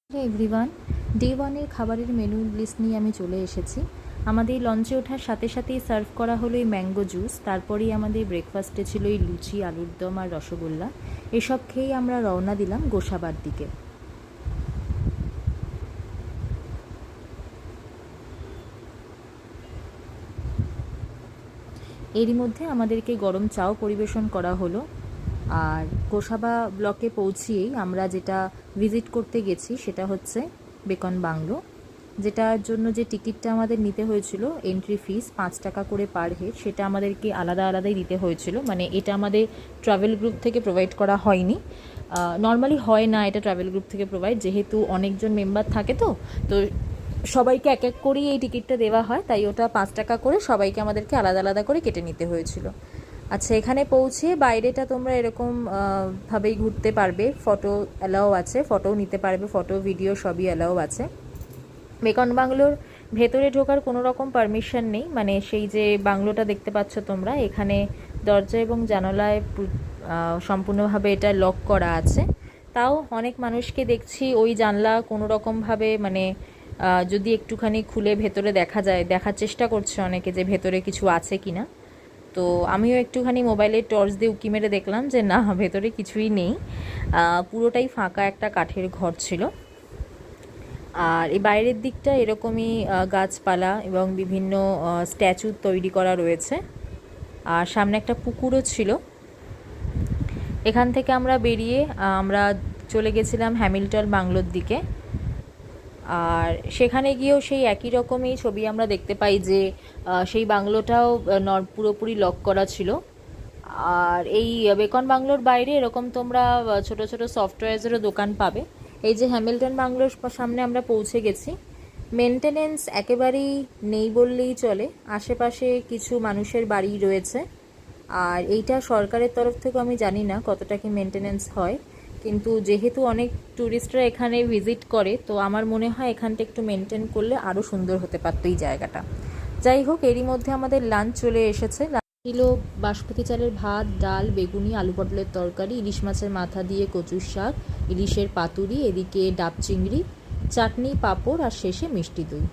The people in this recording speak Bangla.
হে এভরিওয়ান, ডে ওয়ানের খাবারের মেনু লিস্ট নিয়ে আমি চলে এসেছি। আমাদের লঞ্চে ওঠার সাথে সাথেই সার্ভ করা হলো এই ম্যাঙ্গো জুস। তারপরেই আমাদের ব্রেকফাস্টে ছিল এই লুচি, আলুর দম আর রসগোল্লা। এসব খেয়েই আমরা রওনা দিলাম গোসাবার দিকে। এরই মধ্যে আমাদেরকে গরম চাও পরিবেশন করা হলো। আর গোসাবা ব্লকে পৌঁছিয়েই আমরা যেটা ভিজিট করতে গেছি সেটা হচ্ছে বেকন বাংলো, যেটার জন্য যে টিকিটটা আমাদের নিতে হয়েছিল, এন্ট্রি ফিস 5 টাকা করে পার হেড, সেটা আমাদেরকে আলাদা আলাদাই দিতে হয়েছিল। মানে এটা আমাদের ট্রাভেল গ্রুপ থেকে প্রোভাইড করা হয়নি। নর্মালি হয় না এটা ট্রাভেল গ্রুপ থেকে প্রোভাইড, যেহেতু অনেকজন মেম্বার থাকে তো তো সবাইকে এক এক করেই এই টিকিটটা দেওয়া হয়, তাই ওটা 5 টাকা করে সবাইকে আমাদেরকে আলাদা আলাদা করে কেটে নিতে হয়েছিল। আচ্ছা, এখানে পৌঁছে বাইরেটা তোমরা এরকম ভাবেই ঘুরতে পারবে। ফটো অ্যালাও আছে, ফটোও নিতে পারবে, ফটো ভিডিও সবই অ্যালাও আছে। বেকন বাংলোর ভেতরে ঢোকার কোনো রকম পারমিশন নেই। মানে সেই যে বাংলোটা দেখতে পাচ্ছ তোমরা, এখানে দরজা এবং জানালায় সম্পূর্ণভাবে এটা লক করা আছে। তাও অনেক মানুষকে দেখছি ওই জানলা কোনো রকমভাবে মানে যদি একটুখানি খুলে ভেতরে দেখা যায়, দেখার চেষ্টা করছে অনেকে যে ভেতরে কিছু আছে কি না। তো আমিও একটুখানি মোবাইলে টর্চ দিয়ে উঁকি মেরে দেখলাম যে না, ভেতরে কিছুই নেই, পুরোটাই ফাঁকা একটা কাঠের ঘর ছিল। আর এই বাইরের দিকটা এরকমই গাছপালা এবং বিভিন্ন স্ট্যাচু তৈরি করা রয়েছে। আর সামনে একটা পুকুরও ছিল। এখান থেকে আমরা বেরিয়ে আমরা চলে গেছিলাম হ্যামিল্টন বাংলোর দিকে। আর সেখানে গিয়েও সেই একই রকমই ছবি আমরা দেখতে পাই যে সেই বাংলোটাও পুরোপুরি লক করা ছিল। আর এই বেকন বাংলোর বাইরে এরকম তোমরা ছোট ছোট সফটওয়্যারসেরও দোকান পাবে। এই যে হ্যামিল্টন বাংলোর সামনে আমরা পৌঁছে গেছি। মেনটেনেন্স একেবারেই নেই বললেই চলে, আশেপাশে কিছু মানুষের বাড়ি রয়েছে। আর এইটা সরকারের তরফ থেকে আমি জানি না কতটা কি মেনটেনেন্স হয়, কিন্তু যেহেতু অনেক ট্যুরিস্টরা এখানে ভিজিট করে, তো আমার মনে হয় এখানটা একটু মেনটেন করলে আরও সুন্দর হতে পারতো এই জায়গাটা। যাই হোক, এরই মধ্যে আমাদের লাঞ্চ চলে এসেছে। ছিল বাসমতি চালের ভাত, ডাল, বেগুনি, আলু পটলের তরকারি, ইলিশ মাছের মাথা দিয়ে কচুর শাক, ইলিশের পাতুরি, এদিকে ডাব চিংড়ি, চাটনি, পাঁপড় আর শেষে মিষ্টি দই।